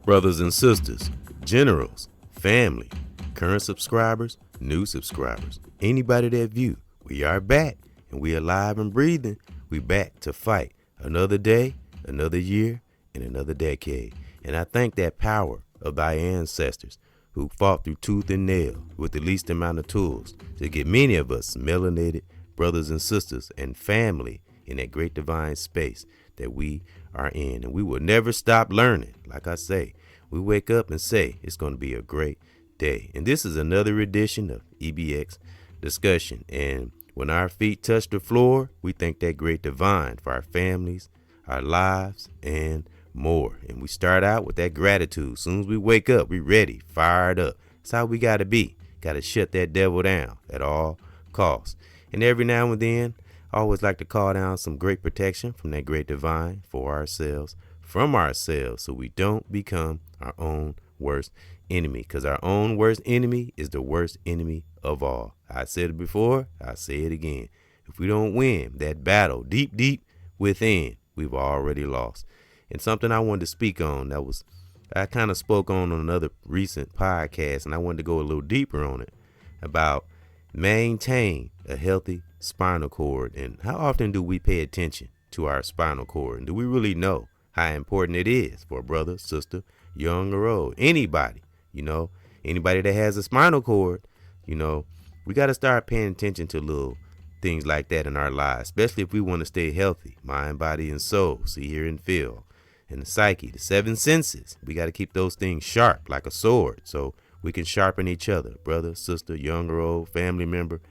brothers and sisters, generals, family, current subscribers, new subscribers, anybody that view, we are back and we alive and breathing. We back to fight another day, another year, and another decade. And I thank that power of thy ancestors who fought through tooth and nail with the least amount of tools to get many of us melanated brothers and sisters and family in that great divine space that we are in. And we will never stop learning. Like I say, we wake up and say it's going to be a great day. And this is another edition of EBX Discussion. And when our feet touch the floor, we thank that great divine for our families, our lives, and more. And we start out with that gratitude. As soon as we wake up, we ready, fired up. That's how we got to be. Got to shut that devil down at all costs. And every now and then, I always like to call down some great protection from that great divine for ourselves, from ourselves, so we don't become our own worst enemy. Because our own worst enemy is the worst enemy of all. I said it before, I say it again. If we don't win that battle deep, deep within, we've already lost. And something I wanted to speak on I kind of spoke on another recent podcast, and I wanted to go a little deeper on it about maintain a healthy spinal cord. And how often do we pay attention to our spinal cord? And do we really know how important it is for a brother, sister, young or old, anybody, anybody that has a spinal cord, we got to start paying attention to little things like that in our lives, especially if we want to stay healthy, mind, body, and soul, see, hear, and feel. And the psyche, the seven senses, we got to keep those things sharp like a sword so we can sharpen each other, brother, sister, young or old, family member.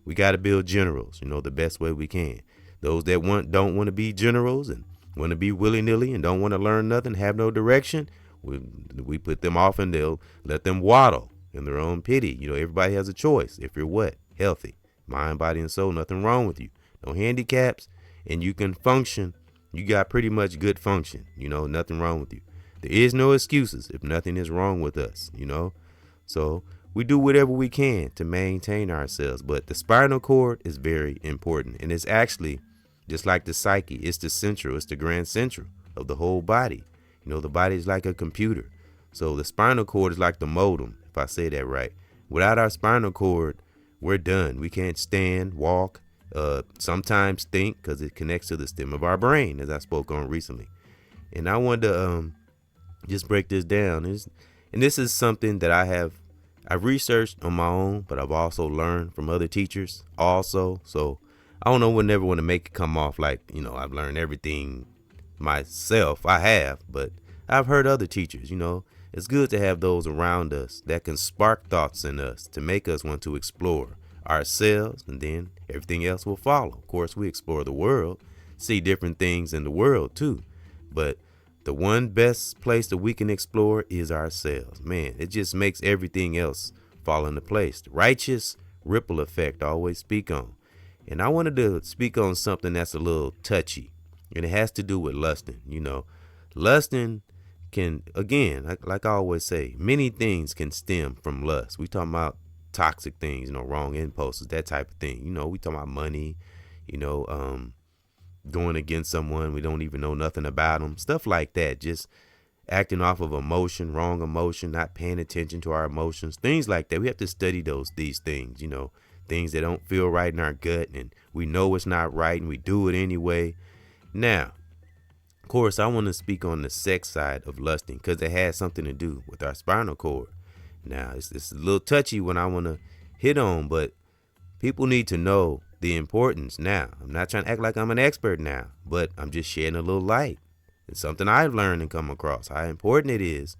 We got to build generals, the best way we can. Those that don't want to be generals and want to be willy-nilly and don't want to learn nothing, have no direction, we put them off and they'll let them waddle in their own pity. Everybody has a choice. If you're what? Healthy, mind, body, and soul, nothing wrong with you. No handicaps, and you can function. You got pretty much good function, nothing wrong with you. There is no excuses if nothing is wrong with us, So we do whatever we can to maintain ourselves. But the spinal cord is very important. And it's actually just like the psyche. It's the central. It's the grand central of the whole body. The body is like a computer. So the spinal cord is like the modem, if I say that right. Without our spinal cord, we're done. We can't stand, walk, sometimes think, because it connects to the stem of our brain, as I spoke on recently. And I wanted to just break this down. And this is something that I've researched on my own, but I've also learned from other teachers also. So I don't know, would never want to make it come off like, I've learned everything myself. I have, but I've heard other teachers, It's good to have those around us that can spark thoughts in us to make us want to explore ourselves, and then everything else will follow. Of course, we explore the world, see different things in the world too, but the one best place that we can explore is ourselves. Man, it just makes everything else fall into place. The righteous ripple effect I always speak on. And I wanted to speak on something that's a little touchy, and it has to do with lusting. Lusting can, again, like I always say, many things can stem from lust. We talking about toxic things, wrong impulses, that type of thing. We talking about money, going against someone we don't even know nothing about them, stuff like that. Just acting off of emotion, wrong emotion, not paying attention to our emotions, things like that. We have to study these things, things that don't feel right in our gut, and we know it's not right, and we do it anyway. Now, of course, I want to speak on the sex side of lusting because it has something to do with our spinal cord. Now, it's a little touchy when I want to hit on, but people need to know the importance now. I'm not trying to act like I'm an expert now, but I'm just shedding a little light. It's something I've learned and come across, how important it is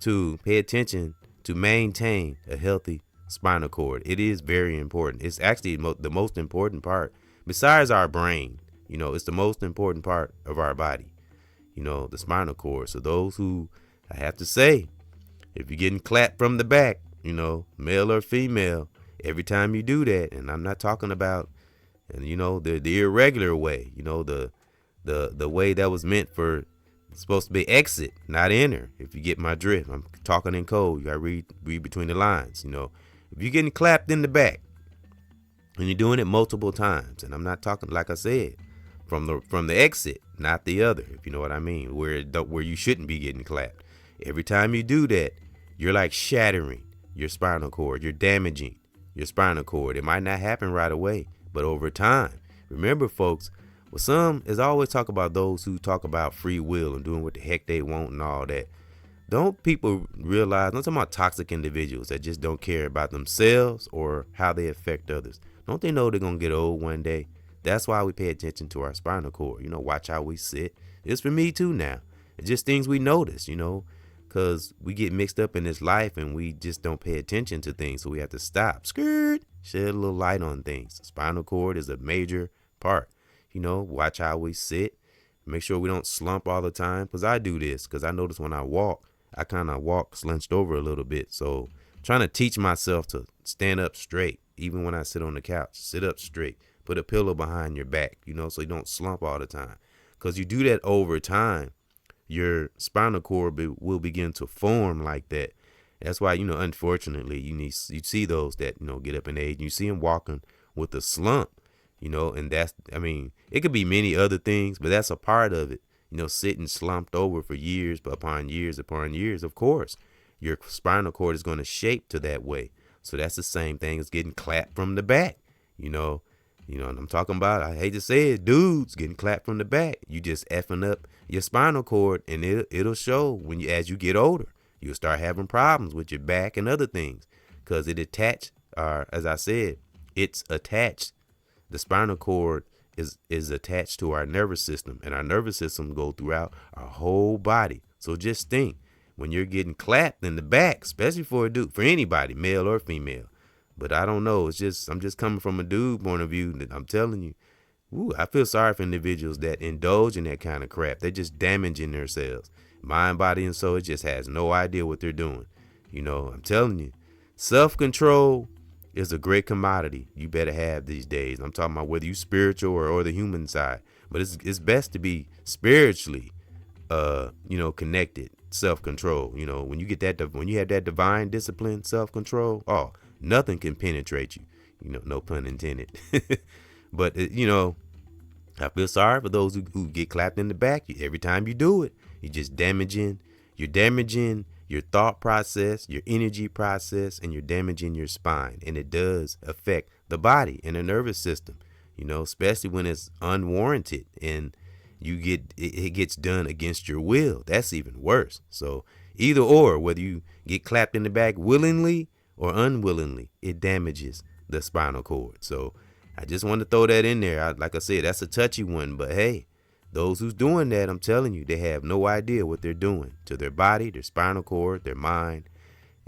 to pay attention to maintain a healthy spinal cord. It is very important. It's actually the most important part besides our brain. It's the most important part of our body, the spinal cord. So those who, I have to say, if you're getting clapped from the back, male or female, every time you do that, and I'm not talking about, the irregular way, the way that was meant for, it's supposed to be exit, not enter. If you get my drift, I'm talking in code. You gotta read between the lines. If you're getting clapped in the back and you're doing it multiple times, and I'm not talking, like I said, from the exit, not the other, if you know what I mean, where you shouldn't be getting clapped. Every time you do that, you're like shattering your spinal cord. You're damaging your spinal cord. It might not happen right away, but over time. Remember, folks, well, some is always talk about those who talk about free will and doing what the heck they want and all that. Don't people realize, I'm talking about toxic individuals that just don't care about themselves or how they affect others. Don't they know they're going to get old one day? That's why we pay attention to our spinal cord. Watch how we sit. It's for me too now. It's just things we notice, because we get mixed up in this life and we just don't pay attention to things. So we have to stop, shed a little light on things. Spinal cord is a major part. Watch how we sit. Make sure we don't slump all the time, because I do this, because I notice when I walk, I kind of walk slunched over a little bit. So trying to teach myself to stand up straight. Even when I sit on the couch, sit up straight. Put a pillow behind your back, so you don't slump all the time. Because you do that over time, your spinal cord will begin to form like that. That's why, unfortunately, you see those that, get up in age. You see them walking with a slump, and it could be many other things, but that's a part of it. Sitting slumped over for years upon years upon years, of course, your spinal cord is going to shape to that way. So that's the same thing as getting clapped from the back, and I'm talking about, I hate to say it, dudes getting clapped from the back. You just effing up your spinal cord, and it'll show as you get older. You'll start having problems with your back and other things, because it attached, as I said, it's attached. The spinal cord is attached to our nervous system, and our nervous system go throughout our whole body. So just think, when you're getting clapped in the back, especially for a dude, for anybody, male or female. But I don't know. I'm just coming from a dude point of view. That I'm telling you, I feel sorry for individuals that indulge in that kind of crap. They're just damaging themselves, mind, body, and soul. It just has no idea what they're doing. I'm telling you, self-control is a great commodity you better have these days. I'm talking about whether you spiritual or the human side. But it's best to be spiritually, connected. Self-control. When you get that, when you have that divine discipline, self-control, nothing can penetrate you. No pun intended. But I feel sorry for those who get clapped in the back. Every time you do it, you're damaging your thought process, your energy process, and you're damaging your spine. And it does affect the body and the nervous system, especially when it's unwarranted and it gets done against your will. That's even worse. So either or, whether you get clapped in the back willingly or unwillingly, it damages the spinal cord. So I just want to throw that in there. Like I said, that's a touchy one, but hey, those who's doing that, I'm telling you, they have no idea what they're doing to their body, their spinal cord, their mind.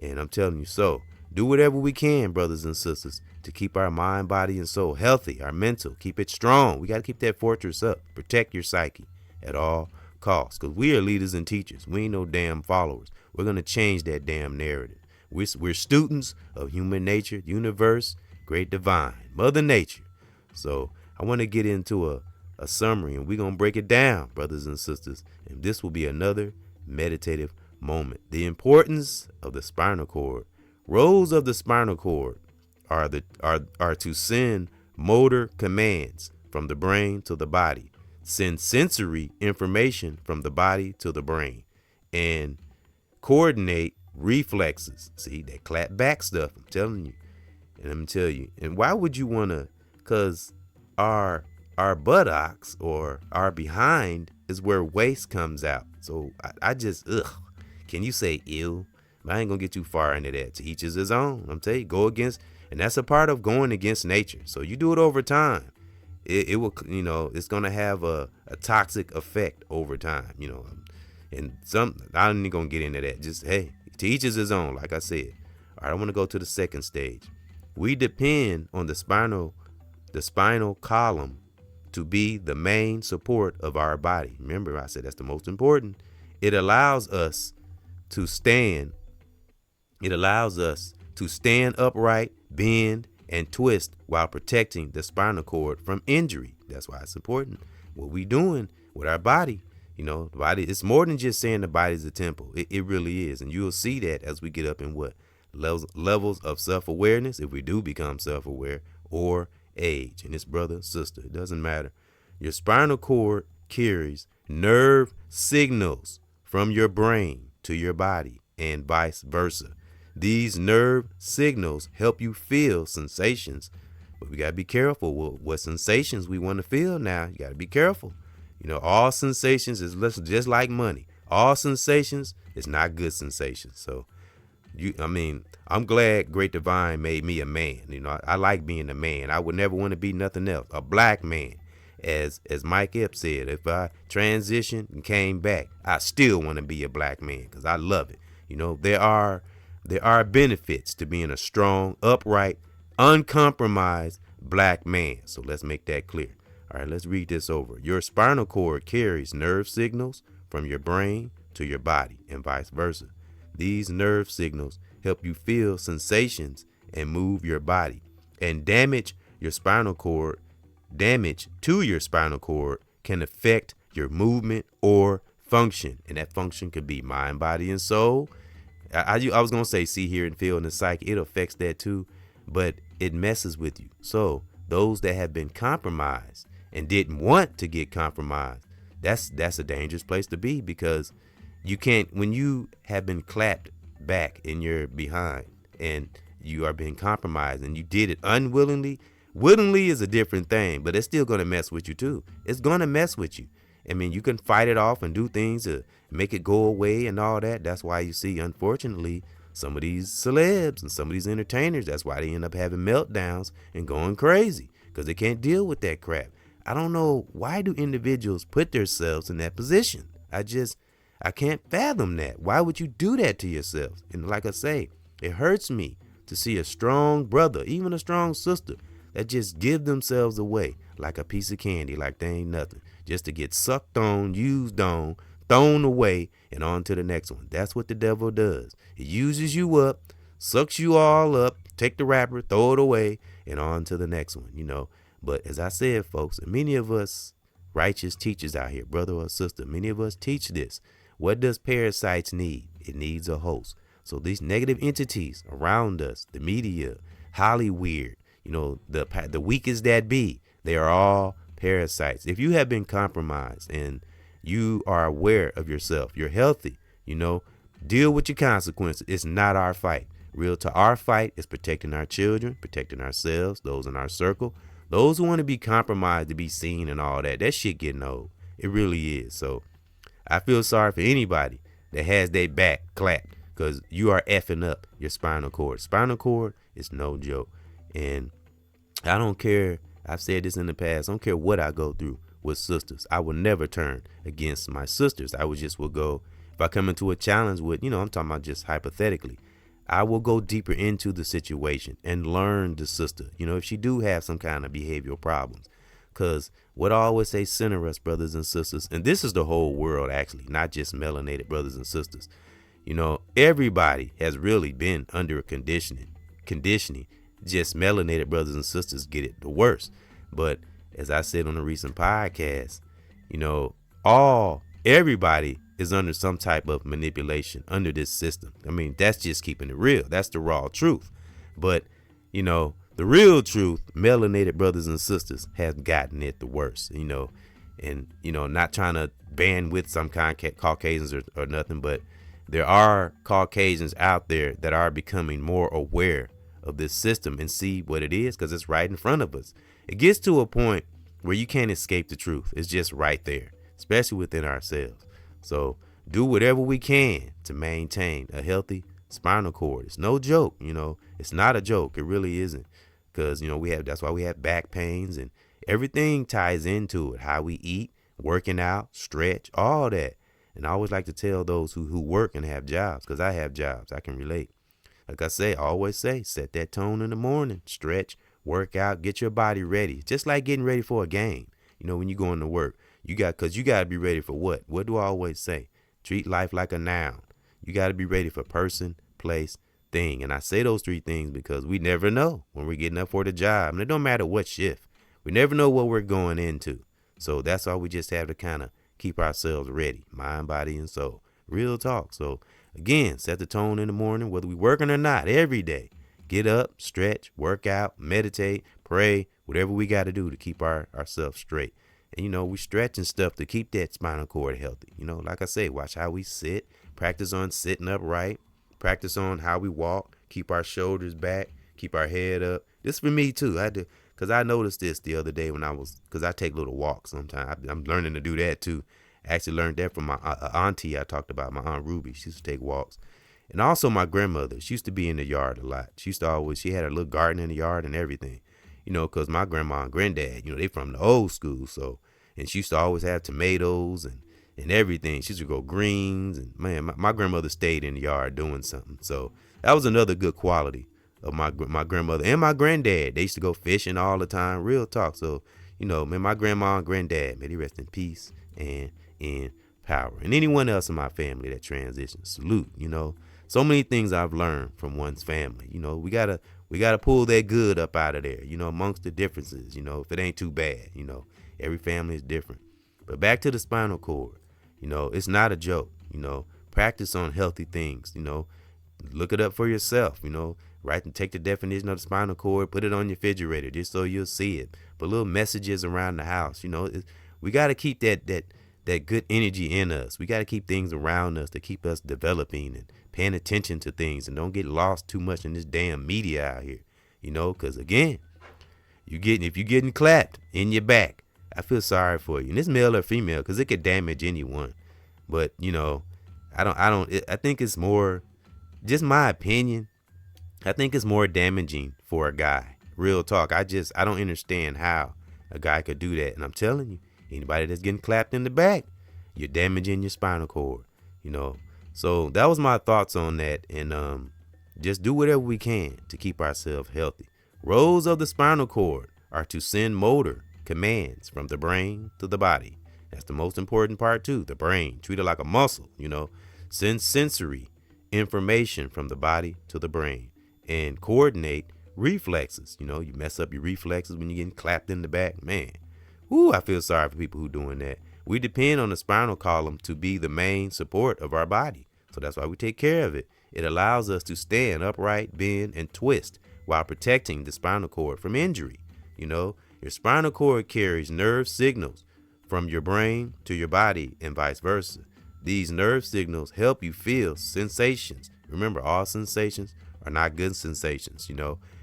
And I'm telling you, so do whatever we can, brothers and sisters, to keep our mind, body, and soul healthy, our mental, keep it strong. We got to keep that fortress up, protect your psyche at all costs, because we are leaders and teachers. We ain't no damn followers. We're going to change that damn narrative. We're students of human nature, universe, great divine, Mother Nature. So I want to get into a summary, and we're going to break it down, brothers and sisters. And this will be another meditative moment. The importance of the spinal cord. Roles of the spinal cord are to send motor commands from the brain to the body, send sensory information from the body to the brain, and coordinate reflexes. See, that clap back stuff, I'm telling you. And I'm telling you, and why would you want to? Because our buttocks or our behind is where waste comes out. So I just, can you say ew? But I ain't gonna get too far into that. To each is his own. I'm telling you, go against, and that's a part of going against nature. So you do it over time. It will, it's gonna have a toxic effect over time, and I'm not gonna get into that. Just, hey, to each is his own, like I said. All right, I want to go to the second stage. We depend on the spinal column to be the main support of our body. Remember, I said that's the most important. It allows us to stand. It allows us to stand upright, bend, and twist while protecting the spinal cord from injury. That's why it's important. What we doing with our body, the body, it's more than just saying the body's a temple. It really is. And you'll see that as we get up in what levels of self-awareness, if we do become self-aware, or age. And it's brother, sister, it doesn't matter. Your spinal cord carries nerve signals from your brain to your body and vice versa. These nerve signals help you feel sensations, but we got to be careful what sensations we want to feel now. You got to be careful. All sensations is just like money. All sensations is not good sensations. So I'm glad Great Divine made me a man. I like being a man. I would never want to be nothing else. A black man. As Mike Epps said, if I transitioned and came back, I still want to be a black man because I love it. There are benefits to being a strong, upright, uncompromised black man. So let's make that clear. All right, let's read this over. Your spinal cord carries nerve signals from your brain to your body and vice versa. These nerve signals help you feel sensations and move your body. And damage to your spinal cord can affect your movement or function. And that function could be mind, body, and soul. I was going to say see, hear, and feel in the psyche. It affects that too, but it messes with you. So those that have been compromised and didn't want to get compromised, that's a dangerous place to be, because you can't, when you have been clapped back in your behind and you are being compromised and you did it unwillingly. Willingly is a different thing, but it's still going to mess with you too. It's going to mess with you. You can fight it off and do things to make it go away and all that. That's why you see, unfortunately, some of these celebs and some of these entertainers, that's why they end up having meltdowns and going crazy, because they can't deal with that crap. I don't know, why do individuals put themselves in that position? I can't fathom that. Why would you do that to yourself? And like I say, it hurts me to see a strong brother, even a strong sister, that just give themselves away like a piece of candy, like they ain't nothing, just to get sucked on, used on, thrown away, and on to the next one. That's what the devil does. He uses you up, sucks you all up, take the wrapper, throw it away, and on to the next one, But as I said, folks, many of us righteous teachers out here, brother or sister, many of us teach this. What does parasites need? It needs a host. So these negative entities around us, the media, Hollywood, the weakest that be, they are all parasites. If you have been compromised and you are aware of yourself, you're healthy, deal with your consequences. It's not our fight. Our fight is protecting our children, protecting ourselves, those in our circle, those who want to be compromised to be seen and all that. That shit getting old. It really is. So I feel sorry for anybody that has their back clapped, because you are effing up your spinal cord. Spinal cord is no joke. And I don't care. I've said this in the past. I don't care what I go through with sisters. I will never turn against my sisters. I will go, if I come into a challenge with, I'm talking about just hypothetically, I will go deeper into the situation and learn the sister, if she do have some kind of behavioral problems. Because what I always say, center us, brothers and sisters. And this is the whole world, actually, not just melanated brothers and sisters. Everybody has really been under a conditioning. Just melanated brothers and sisters get it the worst. But as I said on a recent podcast, everybody is under some type of manipulation under this system. That's just keeping it real. That's the raw truth. But, the real truth, melanated brothers and sisters have gotten it the worst, and, not trying to ban with some Caucasians or nothing, but there are Caucasians out there that are becoming more aware of this system and see what it is, because it's right in front of us. It gets to a point where you can't escape the truth. It's just right there, especially within ourselves. So do whatever we can to maintain a healthy spinal cord. It's no joke, it's not a joke. It really isn't, because, that's why we have back pains, and everything ties into it. How we eat, working out, stretch, all that. And I always like to tell those who work and have jobs, because I have jobs, I can relate. Like I always say, set that tone in the morning, stretch, work out, get your body ready. Just like getting ready for a game. When you go into work, because you got to be ready for what? What do I always say? Treat life like a noun. You got to be ready for person, place, thing. And I say those three things because we never know when we're getting up for the job. And it don't matter what shift. We never know what we're going into. So that's why we just have to kind of keep ourselves ready, mind, body, and soul. Real talk. So again, set the tone in the morning, whether we working or not, every day. Get up, stretch, work out, meditate, pray, whatever we got to do to keep ourselves straight. And, we stretch and stuff to keep that spinal cord healthy. Like I say, watch how we sit, Practice on sitting upright. Practice on how we walk. Keep our shoulders back. Keep our head up. This for me too. I had to, because I noticed this the other day when because I take little walks sometimes. I'm learning to do that too. I actually learned that from my auntie I talked about, my Aunt Ruby. She used to take walks. And also my grandmother. She used to be in the yard a lot. She had a little garden in the yard and everything. Because my grandma and granddad, they from the old school. So, and she used to always have tomatoes and everything. She used to grow greens. And man, my grandmother stayed in the yard doing something. So that was another good quality of my grandmother and my granddad. They used to go fishing all the time. Real talk. So, man, my grandma and granddad, may they rest in peace and in power. And anyone else in my family that transitions, salute. So many things I've learned from one's family. We gotta pull that good up out of there, amongst the differences, if it ain't too bad. Every family is different. But back to the spinal cord, it's not a joke. Practice on healthy things. Look it up for yourself. Write and take the definition of the spinal cord, put it on your refrigerator just so you'll see it. Put little messages around the house. We got to keep that good energy in us. We got to keep things around us to keep us developing and paying attention to things, and don't get lost too much in this damn media out here. Because again, if you're getting clapped in your back, I feel sorry for you. And it's male or female, because it could damage anyone. But I think it's more, just my opinion, I think it's more damaging for a guy. Real talk. I don't understand how a guy could do that. And I'm telling you, anybody that's getting clapped in the back, you're damaging your spinal cord. So that was my thoughts on that. And just do whatever we can to keep ourselves healthy. Roles of the spinal cord are to send motor commands from the brain to the body. That's the most important part too. The brain, treat it like a muscle, send sensory information from the body to the brain, and coordinate reflexes. You mess up your reflexes when you're getting clapped in the back. Man, I feel sorry for people who doing that. We depend on the spinal column to be the main support of our body. So that's why we take care of it. It allows us to stand upright, bend, and twist while protecting the spinal cord from injury. Your spinal cord carries nerve signals from your brain to your body and vice versa. These nerve signals help you feel sensations. Remember, all sensations are not good sensations,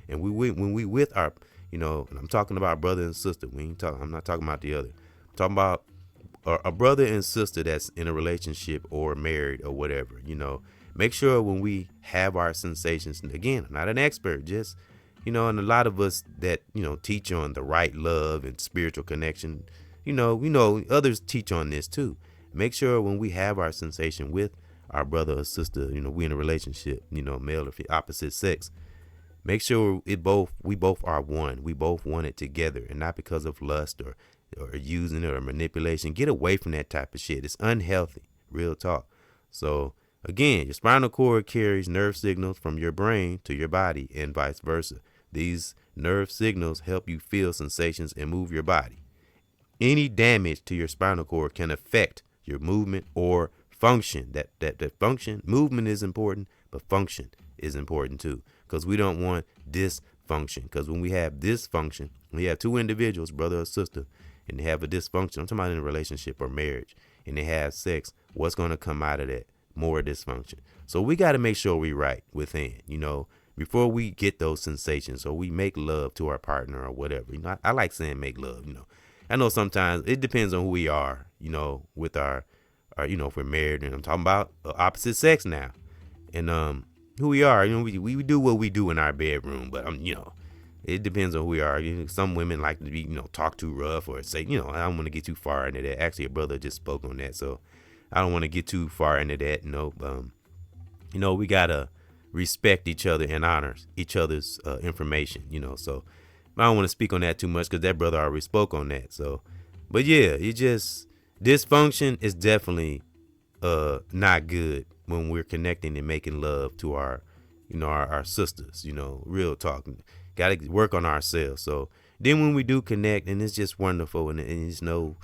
and when we with our, and I'm talking about brother and sister. I'm not talking about the other. I'm talking about a brother and sister that's in a relationship or married or whatever. Make sure when we have our sensations, and again, I'm not an expert, just, and a lot of us that, teach on the right love and spiritual connection, others teach on this too. Make sure when we have our sensation with our brother or sister, we in a relationship, male or opposite sex, make sure we both are one. We both want it together, and not because of lust or using it or manipulation. Get away from that type of shit. It's unhealthy. Real talk. So again, your spinal cord carries nerve signals from your brain to your body and vice versa. These nerve signals help you feel sensations and move your body. Any damage to your spinal cord can affect your movement or function. That function, movement is important, but function is important too, because we don't want dysfunction. Because when we have dysfunction, we have two individuals, brother or sister, and they have a dysfunction. I'm talking about in a relationship or marriage, and they have sex. What's going to come out of that? More dysfunction. So we got to make sure we right within, before we get those sensations, or we make love to our partner or whatever. I like saying make love. I know sometimes it depends on who we are, with our if we're married, and I'm talking about opposite sex now, and who we are. We do what we do in our bedroom, but it depends on who we are. Some women like to be, talk too rough, or say, I don't want to get too far into that. Actually, a brother just spoke on that, so I don't want to get too far into that. We gotta respect each other and honor each other's information. So I don't want to speak on that too much because that brother already spoke on that. So, but yeah, dysfunction is definitely not good when we're connecting and making love to our sisters. Real talk. Got to work on ourselves. So then when we do connect, and it's just wonderful, and there's no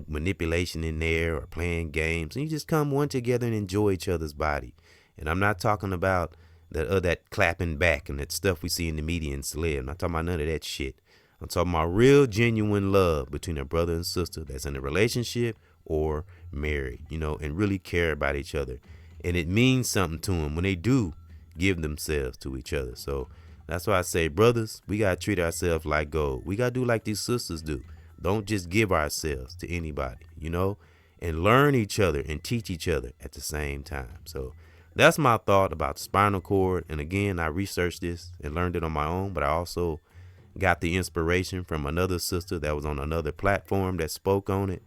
manipulation in there or playing games, and you just come one together and enjoy each other's body. And I'm not talking about that clapping back and that stuff we see in the media and celeb. I'm not talking about none of that shit. I'm talking about real, genuine love between a brother and sister that's in a relationship or married, and really care about each other. and it means something to them when they do give themselves to each other. So that's why I say, brothers, we got to treat ourselves like gold. We got to do like these sisters do. Don't just give ourselves to anybody, and learn each other and teach each other at the same time. So that's my thought about the spinal cord. And again, I researched this and learned it on my own, but I also got the inspiration from another sister that was on another platform that spoke on it.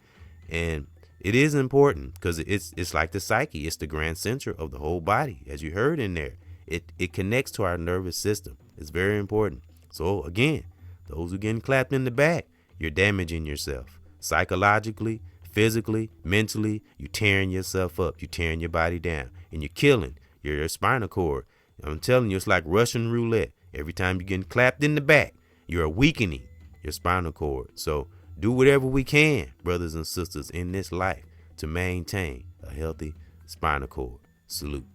And it is important because it's like the psyche. It's the grand center of the whole body. As you heard in there, it connects to our nervous system. It's very important. So again, those who getting clapped in the back, you're damaging yourself psychologically, physically, mentally. You're tearing yourself up. You're tearing your body down, and you're killing your spinal cord. I'm telling you, it's like Russian roulette. Every time you're getting clapped in the back, you're weakening your spinal cord. So do whatever we can, brothers and sisters, in this life to maintain a healthy spinal cord. Salute.